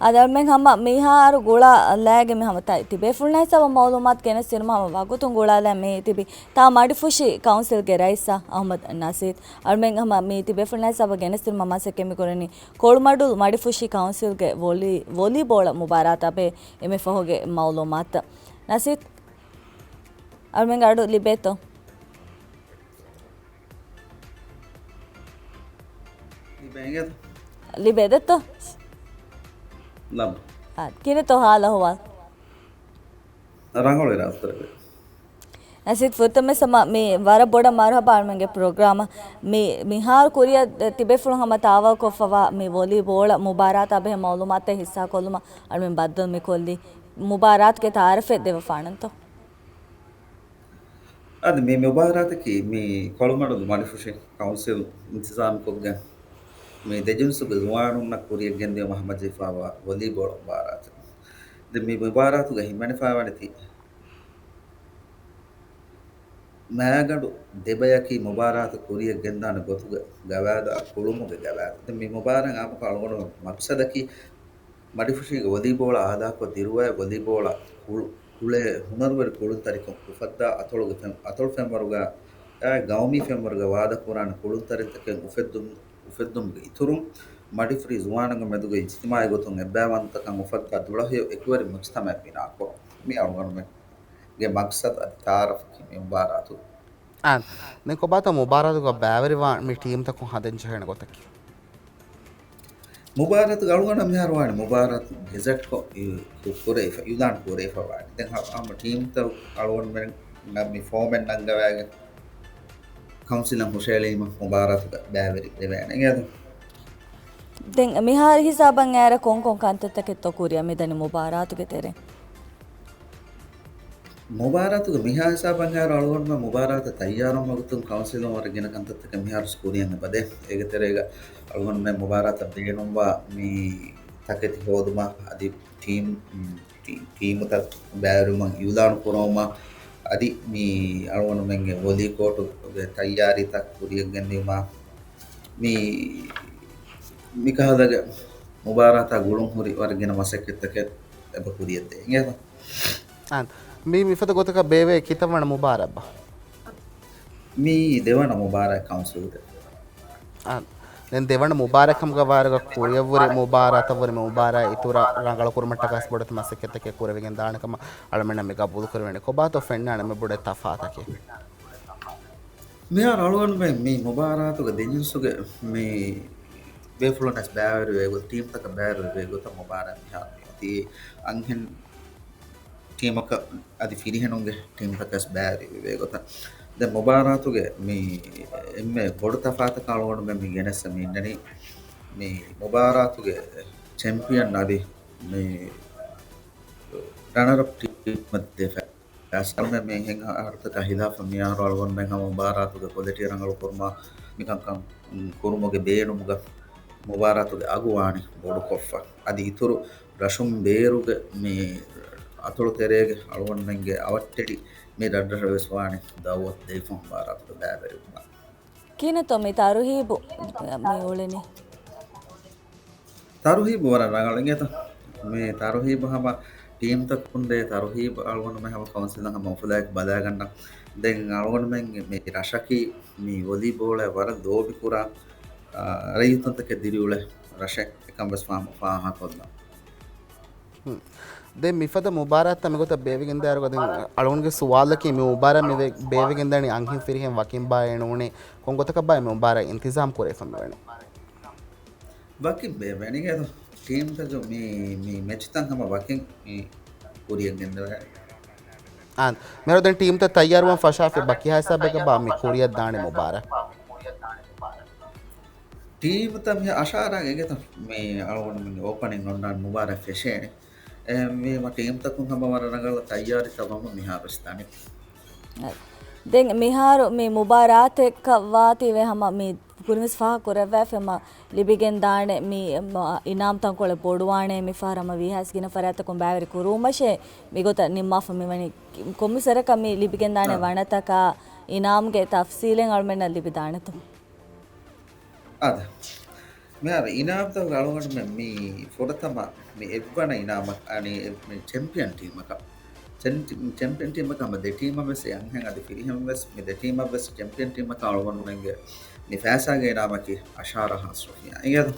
ಅದರ ಮೆಂಗ್ ಹಮ್ಮ ಮಿಹಾರು ಗುಳಾ ಲಾಗೆ ಮೆ ಹಮ ತೈ ತಿಬೆ ಫುಲ್ನೈ ಸಬ ಮಾಲೂಮಾತ್ ಕೆನೆ ಸಿರ್ಮ ಹಮ ವಾಗುತುಂ ಗುಳಾ ಲಾ ಮೆ ತಿಬಿ ತಾ ಮಾಡಿ ಫುಶಿ ಕೌನ್ಸಿಲ್ ಗೆ ರೈಸಾ ಅಹಮದ್ ನಸೀದ್ ಅರ ಮೆಂಗ್ ಹಮ ಮಿ ತಿಬೆ ಫುಲ್ನೈ ಸಬ ಗೆನೆ ಸಿರ್ಮ ಮಸ ಕೆಮಿ ಕೊರನಿ ಕೋಳ್ಮಡು ಮಾಡಿ ಫುಶಿ ಕೌನ್ಸಿಲ್ ಗೆ ವಾಲಿಬಾಲ್ ಮುಬಾರಾತ್ ಅಬೆ ಎಮೆ ಫಹೋಗೆ ಮಾಲೂಮಾತ್ ನಸೀದ್ ಅರ Meng ಅಡು ಲಿಬೇತೋ ಲಿಬೇದತ್ತೋ Lab. Kine to hala huwa. Rangoli rastere. Nasit futa me sama me vara boda marha bar mange program me mihar korea tibe fulun hama tawa ko fawa me volleyball mubarat abe malumat hissa koluma ar me baddal me kolli mubarat ke taarif deva fananto Ad me mubarat ki me kolumadu manifushi council intizam kogga me dejun su gulwanu na korea gende Muhammad Zifawa volleyball mubarat. De me mubarat ga himani fawa ti මෑගඩු දෙබයකි මුබාරාත කුරිය ගෙන්දාන ගොතුග ගවෑද කුළුමුග ගවෑද මේ මුබාරන් ආප කලගොඩ මක්සදකි ಮಡಿಫುಶಿಗ ವಲಿಬೋಳ ಆದಾಕ ದಿರುವಾಯ ವಲಿಬೋಳ ಕುಳೆ ಹುನರ್ವರಿ ಕುಳುನ್ ತರಿಕಂ ಉಫದ್ದ ಅತೊಳಗ ಅತೊಳ ಫೆಂಬರುಗ ಗೌಮಿ ಫೆಂಬರುಗ ವಾದ Quran ಕುಳುನ್ ತರಿತಕೆ ಉಫೆದ್ದುಂ ಇತುರುಂ ಮಡಿಫ್ರಿ ಜುವಾನಂಗ ಮೆದುಗ ಇಜ್ತಿಮಾಯ ಗೊತುಂ ಎಬ್ಬಾವಂತಕಂ ಉಫದ್ದ ದುಳಹಿಯ ಎಕ್ವರಿ ಮುಜ್ತಮ ಬಿನಾಕೊ ಮಿ ಅವಗಣ ಗೆ ಮಕ್ಸದ್ ತಾರಫ್ ಕಿ ಮುಬಾರಾತು an ne ko bata mubaratu ko bæveri wa mi team ta ko haden jehena gotaki ಮುಬಾರತ್ ಗಳಗಣ ಮಿಹಾರವಾಣಿ ಮುಬಾರತ್ ಗೆಜೆಟ್ ಕೊ ಕುರೆ ಯುದಾನ್ ಕುರೆ ಫವಾಣಿ ದೆನ್ ಹಮ ಟೀಮ್ ತ ಗಳಗಣ ಮೆನ್ ನಮ್ಮಿ ಫೋಮೆನ್ ನಂಗವಾಗೆ ಕೌನ್ಸಿಲ್ ನ ಹುಶೇಲೀಮ ಮುಬಾರತ್ ಬ್ಯಾವೆರಿ ದೆವಾನೆ ಗೆದು den mihar hisaban era kon kantata ke to kuria medani mubarat ke tere ಮುಬಾರತ್ ಮಿಹಾ ಹಿಸಾಬಂ ಯಾರ ಗಳಗಣ ಮುಬಾರತ್ ತಯ್ಯಾರಂ ಮಗುತುಂ ಕೌನ್ಸಿಲ್ ನ ವರಗಿನ ಕಂತತ ಮಿಹಾರ್ ಸ್ಕೂರಿಯನ್ ಬದೆ ಏಗೆ ತೆರೆಗ ಗಳಗಣ ಮೆ ಮುಬಾರತ್ ಬೇನುಂಬ ಮಿ ತಕೆತಿ ಹೋದುಮ ಅದಿ ಟೀಮ್ ತ ಬ್ಯಾರುಮ ಯುದಾನ್ ಕುರೋಮ ಅದಿ ಮೀ ಅಳವನು ಮೆಂಗೆ ಒಲಿ ಕೋಟು ತಯ್ಯಾರಿ ತಕ್ ಕುರಿಯಂಗಂದಿಮ ಮೀ ಮಿಕಹದಗೆ ಮುಬಾರತ ಗುಳುಂ ಹುರಿ ವರ್ಗಿನ ಮಸಕ್ಕೆತ್ತಕ್ಕೆ ಎಬ ಕುರಿಯತ್ತೆ ಹಿಂಗೆ an mi mi fata gotaka beve kitamana mubarabba ಮೀ ದೇವನ ಮುಬಾರಕ್ council an den devana mubarakam ga waraga kuriyawure mubarata wure mubara itura rangala kurmatta gas bodat masekete ke kurevegen daanakama almena me gabul kurvene ko bato fenna me bodet tafata ke මෙයා රළුවන් මේ මුබාරාතුක දෙජින්සුගේ මේ බේෆුලනස් බෑවරු වේගොත් team තක බෑවරු වේගොත මුබාරන් මිහා ති අංහෙන් ටීමක අදි ෆිරිහෙනුන්ගේ team තකස් බෑවරු වේගොත දැන් මුබාරාතුගේ මේ එම්මේ බොඩ තෆාත කාලවණ මේ ගෙනස්ස මේ ඉන්නනේ මේ මුබාරාතුගේ චැම්පියන් අදි මේ රනර් අප් ටීම් මැද Asalnya mehen harta kahila famia rolgon menga mubaratu ge quality rangal kurma mikankan kurmo ge beenu muga mubaratu ge aguwani bodu koffa adi ituru rashum beeru ge me atulu terege algon menge avattedi me daddara veswani dawat defon mubaratu ge baaberi kine to me taruhibu me oleni taruhibu wara rangal ngeta me taruhibu hama team තක්කුන්ඩේ තරුහීබ අල්ගොන මෙහම council හම ඔෆලයක් බදා ගන්න දැන් අල්ගොන මෙන් මේ රශකි මේ වොලිබෝල වර දෝබි කුරා රයුතන්තක දිරිඋල රශක් එකම් bus ෆාහා කොන්න de mifada mubarat tame gota bevigen daru godin alunge suwalaki me mubara me bevigen dani anghin firihen wakin ba enone kon gotaka ba me mubara intizam kore fam wene wakin be wenige team තක මේ match තන් හම වකින් මේ කොරියෙන් ගෙන්දලා an mero den team ta tayyar wan fashafe baki hasa bega ba me korea dane mubara team තම අශාරා ගෙත මේ අලවන මේ ඕපනින් ඔන්නන් මුබාරක් ෆෙෂේනේ මේ ම ටීම් තකුන් හම වරනගල තයාරි තමම මිහාරස්ථානේ den mihar me mubarat ek wati ve hama me kurmis fa korava fema libigen daane mi inam tan kole poduwane mi farama vi has gina farata kon baveri kurumashe mi gota nimma fa mi wani komisara ka mi libigen daane wanataka inam ge tafsilen almen libi daane to ada මෙයාර ඉනාම්තව ගලුවට මේ ෆොරතම මේ එව්වන ඉනාමක් අනේ මේ champion team එකක් champion team එකම දෙටීම වෙස් යන්හෙන් අද ෆිරිහම් වෙස් මේ දෙටීම වෙස් චැම්පියන් ටීම් එක අලුවන් මෙන්ගේ මේ ෆෑසාගේ නාමකි අශාරහ සොෆියා ඉයද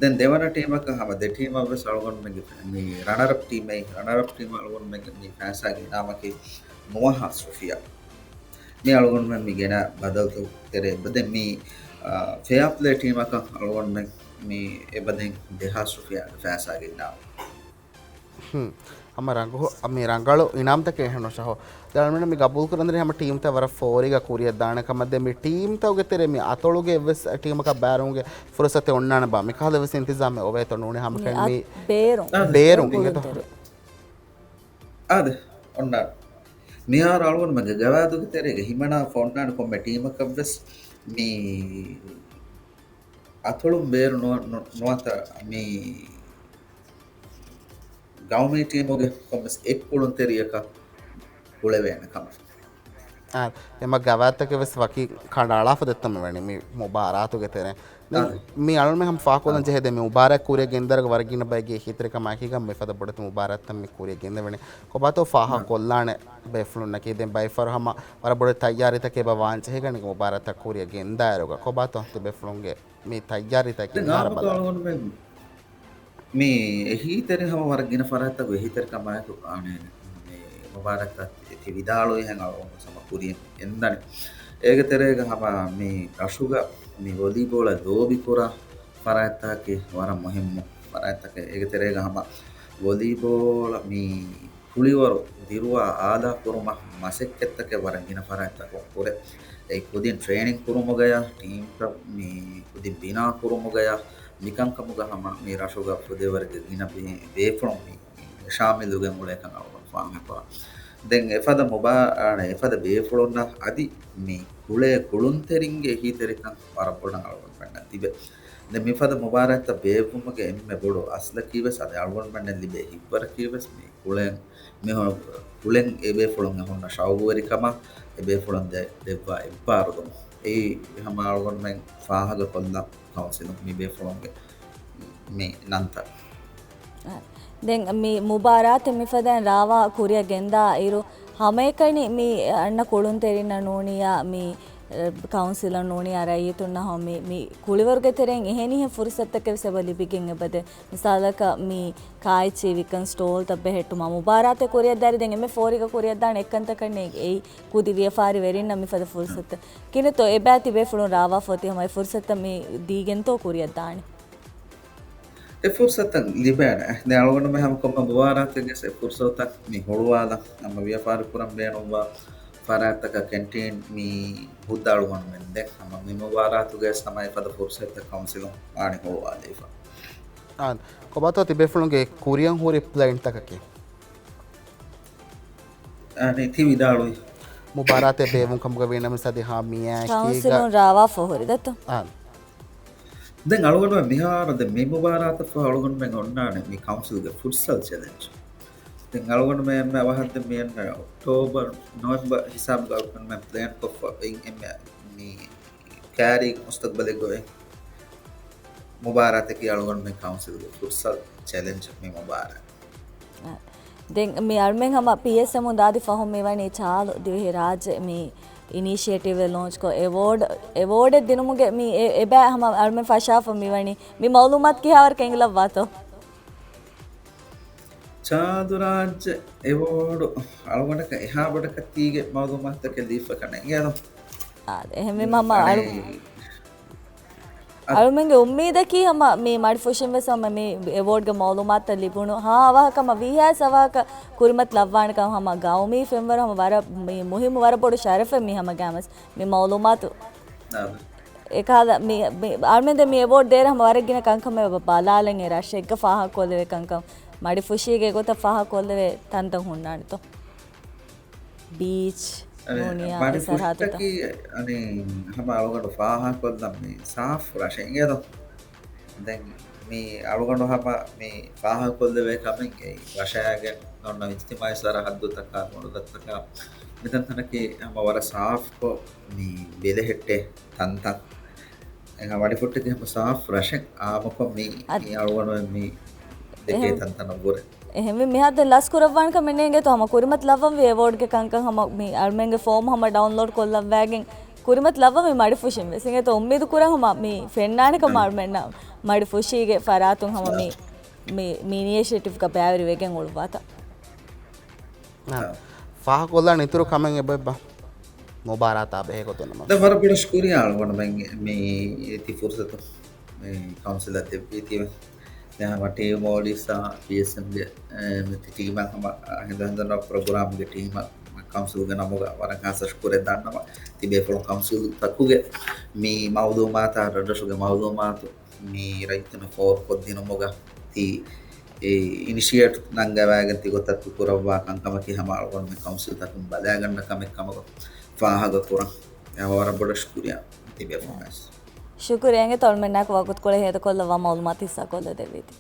දැන් දෙවන ටීම් එක හැම දෙටීම වෙස් අලුවන් මෙන්ගේ මේ රනර් අප් ටීම් අලුවන් මෙන්ගේ මේ ෆෑසාගේ නාමකි නොහ සොෆියා මේ අලුවන් මෙන් මේ ගෙන බදල්තු කරේ බදෙන් මේ ෆෙයා ප්ලේ ටීම් එක අලුවන් මෙන් මේ එබදෙන් දෙහස් රුපියා ෆෑසාගේ නාම ಅಮ್ಮ ರಂಗು ಅಮ್ಮಿ ರಂಗಳು ಇನಾಮ್ ತಕ ಹೆಣ್ಣು ಶಹೋ ದಾಳಮಣ ಮಿ ಗಬೂಲ್ ಕುರಂದ್ರೆ ಹಮ ಟೀಮ್ ತ ವರ ಫೋರಿಗ ಕುರಿಯ ದಾಣಕ ಮಧ್ಯೆ ಮಿ ಟೀಮ್ ತವಗೆ ತೆರೆ ಮಿ ಅತೊಳುಗೆ ಎವ್ಸ್ ಟೀಮ್ ಕ ಬ್ಯಾರುಂಗೆ ಫುರ್ಸತೆ ಒಣ್ಣಾಣ ಬಾ ಮಿ ಕಾದ ಎವ್ಸ್ ಇಂತಜಾಮ ಒವೆ ತೊಣ್ಣುನೆ ಹಮ ಕಣ್ ಮಿ ಬೇರು ಇಂಗೆ ತೊ ಅದ ಒಣ್ಣ මිහාර අලුවන් මගේ ගවෑදුගේ තෙරේගේ හිමනා ෆොන්නාන කොම්බ ටීම එකක් වෙස් මේ අතොළුම් බේරු නොවත මේ ගෞමී ටීමගේ කොම්බස් එක් පුළුන් තෙරියක උළවෙන්න කම එම ගවත්තක වෙස් වකි කඩාලා දෙත්තම වැනි මේ මුබාරාතුගේ තෙරේ මේ අලුම හම ෆාකෝදන් ජෙහෙද මේ මුබාරක් කුරිය ගෙන්දරක වරගින බයිගේ හිතරක මාකිගම් මේ ෆද බඩත මුබාරත් මේ කුරිය ගෙන්ද වෙනි කොබතෝ ෆාහ කොල්ලාන බෙෆ්ලුන්න කීදෙන් බයි ෆර හම වර බඩ තයාරිතක බ වාංච හේගන මුබාරත් කුරිය ගෙන්දාරක කොබතෝ ති බෙෆ්ලුන්ගේ මේ තයාරිතක නාර බල මේ එහිතරේ හම වරගින ෆරහත ගො එහිතර කමායක ආනේ මේ මුබාරත් ති විදාලෝයි හැන් අලුවන් සම කුරිය එන්දනේ ඒක තෙරේක හම මේ රෂුග මේ වොලිබෝල දෝබි කුරා ෆරාත්තකේ වර මුහිම්ම ෆරාත්තක ඒක තෙරේක හම වොලිබෝල මේ කුලිවරු දිරුවා ආදා කුරුම මසෙක්කෙත්තක වරගින ෆරාත්තක කුරේ ඒ කුදින් ට්‍රේනින් කුරුම ගයා ටීම් මේ කුදින් බිනා කුරුම ගයා නිකම් කමුග හම මේ රෂුග පුදේ වර්ග ගින බේෆ්‍රොම් මේ ශාමිලුගෙන් මුලකන් අවුන ෆාමපා දැන් එෆද මොබා එෆද බේෆ්ලොන්න අදි මේ කුලේ කුළුන්තරින්ගේ හිතරකන් වරපොඩන් අලුවන් පන්න තිබේ දැන් මෙෆද මොබාරත් බේෆුමගේ එම්මෙ බොඩෝ අස්ල කීවස් අද අලුවන් පන්න ලිබේ හිබ්බර කීවස් මේ කුලෙන් මේ කුලෙන් ඒ බේෆ්ලොන් හොන්න ශවුවරිකම ඒ බේෆ්ලොන් දෙවවා එපාරදුම ඒ හැම අලුවන් මෙන් ෆාහග කොල්ලා කවසිනු මේ බේෆ්ලොන්ගේ මේ නන්ත දැන් මේ මුබාරාත් මිෆදන් රාවා කුරිය ගෙන්දා ඉරු හැමේකනි මේ අන්න කොළුන් තෙරින්න නෝනියා මේ කවුන්සිල් නෝනියා රයිතුන්න හැමේ මේ කුලිවර්ග තෙරෙන් එහෙනිහ ෆුර්සත්තක සබලි බිකින් එබද මිසාලක මේ කායිචි විකන් ස්ටෝල් තබ්බ හෙට්ටු මා මුබාරාත් කුරිය දාරි දැන් එමෙ ෆෝරික කුරිය දාන එක්කන්ත කන්නේ ඒ කුදි වියෆාරි වෙරින්න මිෆද ෆුර්සත්ත කිනතෝ එබෑති බේ ෆුලුන් රාවා ෆොති හැමයි ෆුර්සත්ත මේ දීගෙන්තෝ කුරිය දානි ෆුර්සතන් ලිබෑන දැන් අලුවන් මෙ හැම කොම්ම මුබාරාත්ගේ ෆුර්සතක් මේ හොළුවාලා අම්ම ව්‍යාපාර පුරම් බේනවා ෆරාත්තක කැන්ටීන් මේ බුද්ධාලුවන් මෙන් දැන් හැම මේ මුබාරාතුගේ තමයි පද ෆුර්සත කවුන්සිල් ආනි හොළුවාලා ඉෆා ආ කොබතෝ තිබේ ෆුලුන්ගේ කුරියන් හොරි ප්ලෑන් තකකේ අනේ ති විදාලුයි මුබාරාතේ බේවුන් කමුග වෙනම සදි හා මියා කවුන්සිල් රාවා ෆොහොරි දත්තෝ දැන් අලුගොඩ මිහාරද මේ මුබාරාත අලුගොඩ මෙන් ඔන්නානේ මේ කවුන්සිල්ගේ ෆුට්සල් චැලෙන්ජ් දැන් අලුගොඩ මෙන් අවහද්ද මෙන් ඔක්තෝබර් නොවැම්බර් හිසාබ් ගල්පන් මෙන් ප්ලෑන් කොෆ එම් මේ කෑරි මුස්තක්බලේ ගොේ මුබාරාත කි අලුගොඩ මෙන් කවුන්සිල්ගේ ෆුට්සල් චැලෙන්ජ් මේ මුබාරාත දැන් මේ අර්මෙන් හම PSM දාදි ෆහොම් මේ වනේ චාලු දිවි රාජ්‍ය මේ इनिशिएटिव लॉन्च को अवार्ड दिनमुगे मी एबे हम अरमे फशाफ मिवणी मी मालूमात की हावर केंगला बातो चादुराज अवार्ड अलगडक एहा बडक तीगे मालूमात के दीफ कने यानो එහෙම මම අරුමෙන්ගේ උම්මීදකී හම මේ මඩි ෆුෂන් වෙසම මේ එවෝඩ්ගේ මාලුමාත් ලිබුණු හා අවහකම විහාස අවහක කුරිමත් ලව්වාණකම හම ගෞමී ෆෙම්වර හම වර මේ මුහිම වර පොඩු ශරෆ මේ හම ගෑමස් මේ මාලුමාත් ඒකාද මේ අරුමෙන්ද මේ එවෝඩ් දේර හම වරගෙන කංකම බලාලෙන් ඒ රෂ එක ෆාහ කොල්ලේ කංකම මඩි ෆුෂීගේ ගොත ෆාහ කොල්ලේ තන්ත හුන්නානිතෝ බීච් මඩි ෆුෂ්ටකි අනේ හැම අලුගඩ ෆාහ කොල්ලම් මේ සාෆ් රෂෙන් යදෝ දැන් මේ අලුගඩ හැම මේ ෆාහ කොල්ල වේ කමින් ඒ රෂයාගෙන් නොන්න ඉස්තිමායි සර හද්දුතක මොනදත්තක මෙතන තනකේ හැම වර සාෆ් කො මේ බෙල හෙට්ටේ තන්තක් එහ වඩිෆුට්ටක එහෙම සාෆ් රශෙන් ආමකො මේ අලුගොඩ මේ දෙකේ තන්තන බොර එහෙම මෙහද ලස් කුරවන්ක මෙන්නේගේ තොම කුරිමත් ලවම් වේ වෝඩ්ගේ කංකන් හම මේ අල්මෙන්ගේ ෆෝම් හම ඩවුන්ලෝඩ් කොල්ලම් වෑගෙන් ಕುರಿಮತ್ ಲವ್ವ ಮಿ ಮಾಡಿ ಫುಶಿ ಮಿ ಸಿಂಗೆ ತೊ ಉಮ್ಮಿದು ಕುರ ಹಮ ಮಿ ಫೆನ್ನಾಣಿಕ ಮಾಡ್ಮೆನ್ನ ಮಾಡಿ ಫುಶಿಗೆ ಫರಾತು ಹಮ ಮಿ ಇನಿಷಿಯೇಟಿವ್ ಕ ಬ್ಯಾವರಿ ವೇಗೆನ್ ಉಳ್ವಾತ ಫಾಹ ಕೊಲ್ಲ ನಿತುರು ಕಮೆಂಗ್ ಎಬ್ಬ ಮುಬಾರಾತ ಬೇಗ ನಮ ದ ವರ ಬಡ ಶುಕ್ರಿಯಾ ಅಲ್ಗೊಂಡ ಮಂಗೆ ಮಿ ಇತಿ ಫುರ್ಸತು ಮಿ ಕೌನ್ಸಿಲ್ ಅತ್ತೆ ಇತಿ यहाँ वटे मॉलिसा पीएसएम गे मिति टीम हम हिंदन प्रोग्राम गे टीम कौंसिल गे नमोगा वरन खासश कुरे दाන්නම තිබේ ෆොලොන් කෞන්සිල් තකුගේ මේ මවුදුමාත රඩසුගේ මවුදුමාත මේ රයිතන ෆෝර් කොද්දින මොග ති ඒ ඉනිෂියේට් නංගවෑගෙන ති ගොතත් කුරවවා කංකමකි හමාලගොන් මේ කෞන්සිල් තකුම් බදාගන්න කමෙක් කමක ෆාහග කුරන් යවර බොඩ ශුක්‍රියා තිබේ ෆොනස් ಶುಕ್ರಿಯಾಂಗೆ ತೊಳ್ಮೆನ್ನಾಕ ವಾಗುತ್ ಕೊಳೆ ಹೇದ ಕೊಲ್ಲವ ಮೌಲ್ಮಾತಿ ಸಾಕೋಲ್ಲ ದೇವಿತಿ